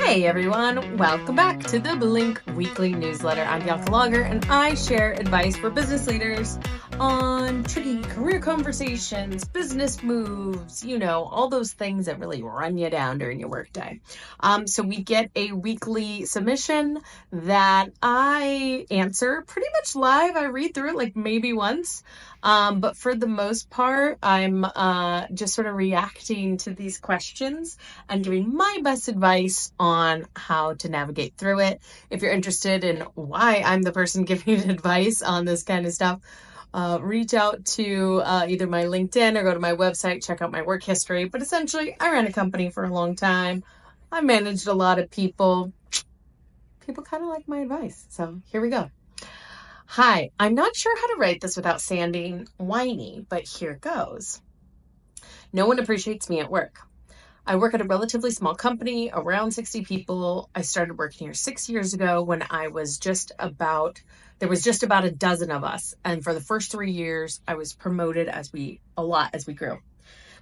Hey everyone, welcome back to the Blink Weekly Newsletter. I'm Bianca Lager and I share advice for business leaders on tricky career conversations, business moves, all those things that really run you down during your workday. So we get a weekly submission that I answer pretty much live. I read through it like maybe once. But for the most part, I'm just sort of reacting to these questions and giving my best advice on how to navigate through it. If you're interested in why I'm the person giving advice on this kind of stuff, reach out to either my LinkedIn or go to my website, check out my work history. But essentially, I ran a company for a long time. I managed a lot of people. People kind of like my advice. So here we go. Hi, I'm not sure how to write this without sounding whiny, but here goes. No one appreciates me at work. I work at a relatively small company, around 60 people. I started working here 6 years ago when there was just about a dozen of us. And for the first 3 years, I was promoted as we grew.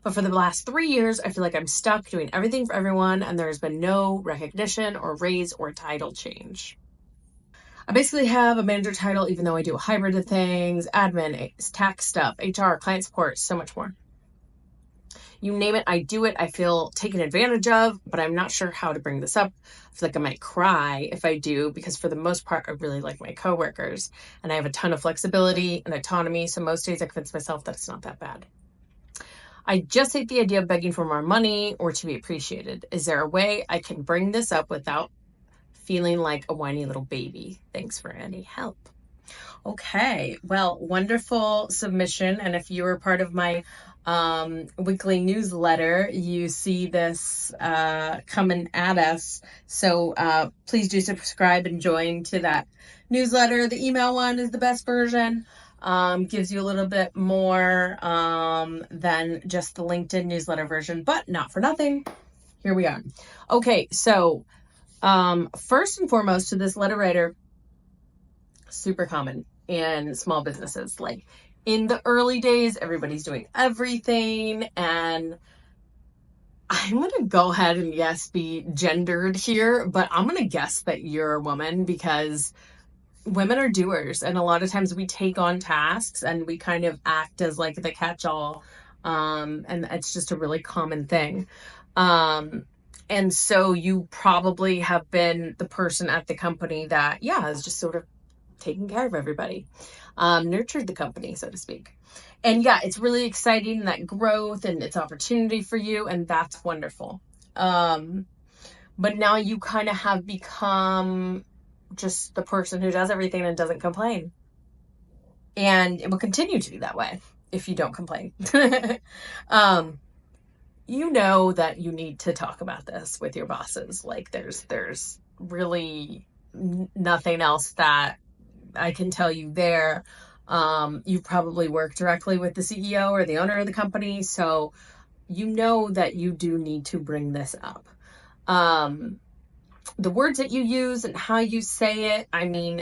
But for the last 3 years, I feel like I'm stuck doing everything for everyone, and there's been no recognition or raise or title change. I basically have a manager title, even though I do a hybrid of things, admin, tax stuff, HR, client support, so much more. You name it, I do it. I feel taken advantage of, but I'm not sure how to bring this up. I feel like I might cry if I do, because for the most part, I really like my coworkers, and I have a ton of flexibility and autonomy, so most days I convince myself that it's not that bad. I just hate the idea of begging for more money or to be appreciated. Is there a way I can bring this up without feeling like a whiny little baby? Thanks for any help. Okay, well, wonderful submission. And if you were part of my weekly newsletter, you see this coming at us. So please do subscribe and join to that newsletter. The email one is the best version. Gives you a little bit more than just the LinkedIn newsletter version, but not for nothing. Here we are. Okay, so first and foremost, to this letter writer, super common in small businesses. Like in the early days, everybody's doing everything, and I'm going to go ahead and be gendered here, but I'm going to guess that you're a woman, because women are doers, and a lot of times we take on tasks and we kind of act as like the catch-all, and it's just a really common thing. And so you probably have been the person at the company that, is just sort of taking care of everybody, nurtured the company, so to speak. And it's really exciting, that growth and its opportunity for you, and that's wonderful. But now you kind of have become just the person who does everything and doesn't complain. And it will continue to be that way if you don't complain. You know that you need to talk about this with your bosses. Like there's really nothing else that I can tell you there. You probably work directly with the CEO or the owner of the company, so you know that you do need to bring this up. The words that you use and how you say it,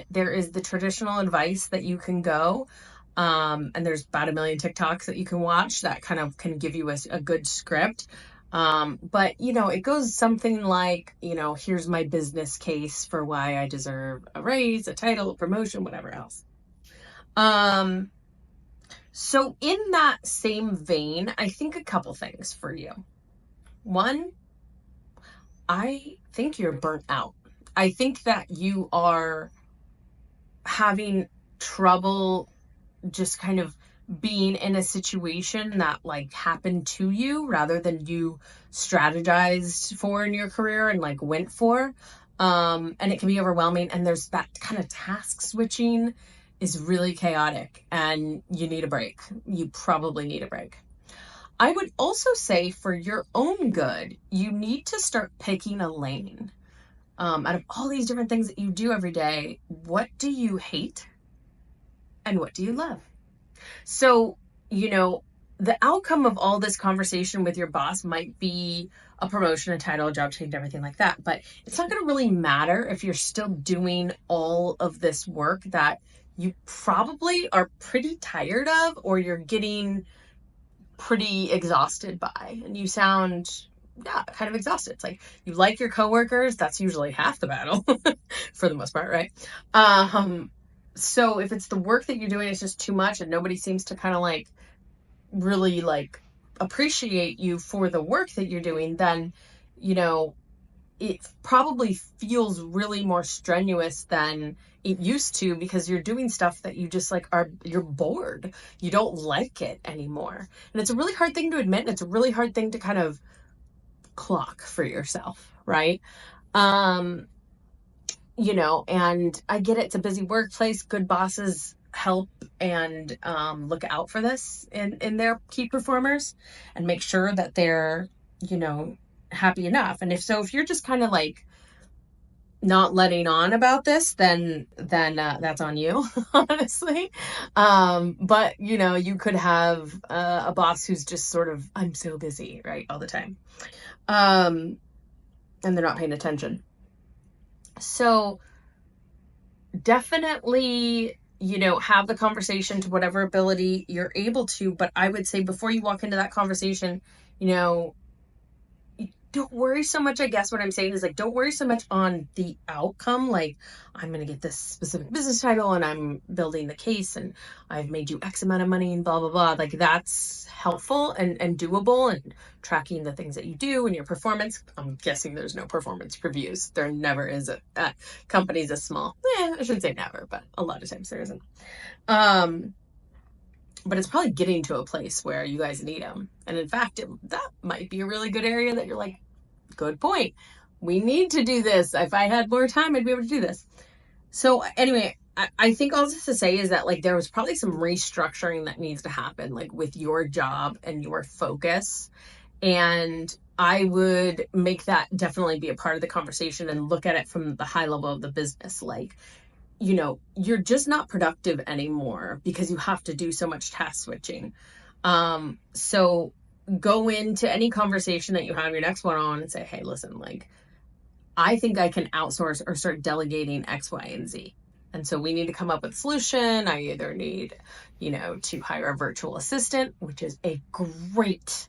there is the traditional advice that you can go, and there's about 1 million TikToks that you can watch that kind of can give you a good script. But it goes something like, here's my business case for why I deserve a raise, a title, a promotion, whatever else. So in that same vein, I think a couple things for you. One, I think you're burnt out. I think that you are having trouble just kind of being in a situation that happened to you rather than you strategized for in your career and went for. And it can be overwhelming. And there's that kind of task switching is really chaotic, and you need a break. You probably need a break. I would also say, for your own good, you need to start picking a lane. Out of all these different things that you do every day, what do you hate and what do you love? So, the outcome of all this conversation with your boss might be a promotion, a title, a job change, everything like that. But it's not going to really matter if you're still doing all of this work that you probably are pretty tired of, or you're getting pretty exhausted by, and you sound kind of exhausted. It's like you like your coworkers, that's usually half the battle for the most part, right? So if it's the work that you're doing is just too much and nobody seems to kind of like really like appreciate you for the work that you're doing, then it probably feels really more strenuous than it used to, because you're doing stuff that you just like you're bored. You don't like it anymore. And it's a really hard thing to admit, and it's a really hard thing to kind of clock for yourself, right? And I get it. It's a busy workplace. Good bosses help and look out for this in their key performers and make sure that they're, happy enough. And if you're just kind of like not letting on about this, then that's on you, honestly. But you could have a boss who's just sort of, I'm so busy, right, all the time. And they're not paying attention. So definitely, have the conversation to whatever ability you're able to. But I would say before you walk into that conversation, don't worry so much. I guess what I'm saying is like, don't worry so much on the outcome. Like, I'm going to get this specific business title and I'm building the case and I've made you X amount of money and blah, blah, blah. Like, that's helpful and doable, and tracking the things that you do and your performance. I'm guessing there's no performance reviews. There never is at companies as small. I shouldn't say never, but a lot of times there isn't. But it's probably getting to a place where you guys need them. And in fact, that might be a really good area that you're like, good point. We need to do this. If I had more time, I'd be able to do this. So anyway, I think all this to say is that like there was probably some restructuring that needs to happen, like with your job and your focus. And I would make that definitely be a part of the conversation and look at it from the high level of the business. Like, you're just not productive anymore because you have to do so much task switching. So go into any conversation that you have your next one on and say, hey, listen, like, I think I can outsource or start delegating X, Y, and Z. And so we need to come up with a solution. I either need, to hire a virtual assistant, which is a great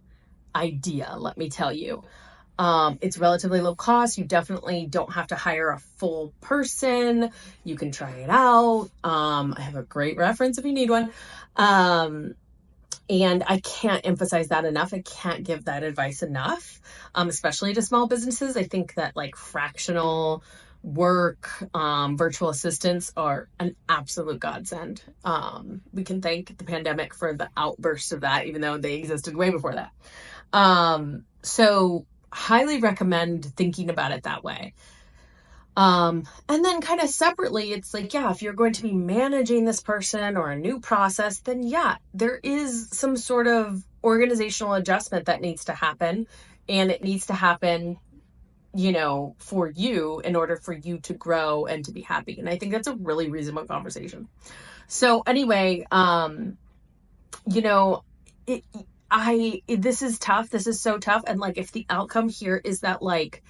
idea, let me tell you. It's relatively low cost. You definitely don't have to hire a full person. You can try it out. I have a great reference if you need one. And I can't emphasize that enough. I can't give that advice enough, especially to small businesses. I think that like fractional work, virtual assistants are an absolute godsend. We can thank the pandemic for the outburst of that, even though they existed way before that. So highly recommend thinking about it that way. And then kind of separately, it's like, yeah, if you're going to be managing this person or a new process, then yeah, there is some sort of organizational adjustment that needs to happen, and it needs to happen, for you in order for you to grow and to be happy. And I think that's a really reasonable conversation. So anyway, this is tough. This is so tough. And like, if the outcome here is that like,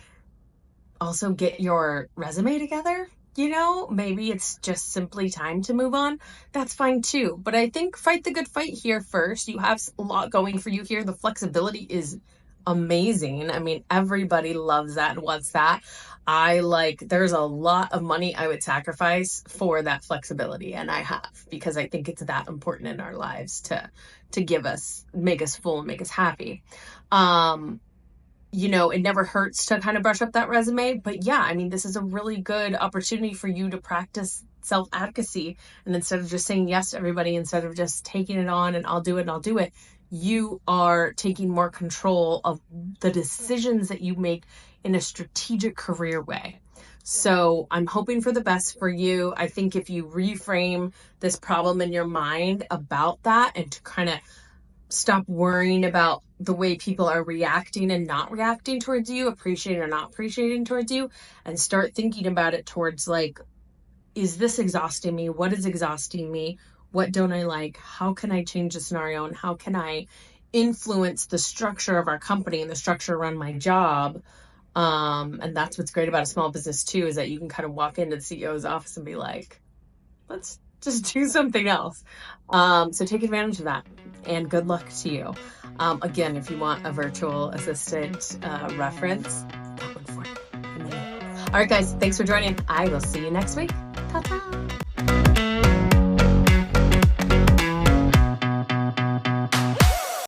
also get your resume together, maybe it's just simply time to move on. That's fine too. But I think fight the good fight here first. You have a lot going for you here. The flexibility is amazing. I mean, everybody loves that and wants that. There's a lot of money I would sacrifice for that flexibility. And I have, because I think it's that important in our lives to make us full and make us happy. It never hurts to kind of brush up that resume. But yeah, I mean, this is a really good opportunity for you to practice self-advocacy. And instead of just saying yes to everybody, instead of just taking it on and I'll do it, you are taking more control of the decisions that you make in a strategic career way. So I'm hoping for the best for you. I think if you reframe this problem in your mind about that, and to kind of stop worrying about the way people are reacting and not reacting towards you, appreciating or not appreciating towards you, and start thinking about it towards like, is this exhausting me? What is exhausting me? What don't I like? How can I change the scenario? And how can I influence the structure of our company and the structure around my job? And that's what's great about a small business too, is that you can kind of walk into the CEO's office and be like, let's just do something else. So take advantage of that, and good luck to you. Again, if you want a virtual assistant reference, that one for you. All right, guys, thanks for joining. I will see you next week. Ta-ta.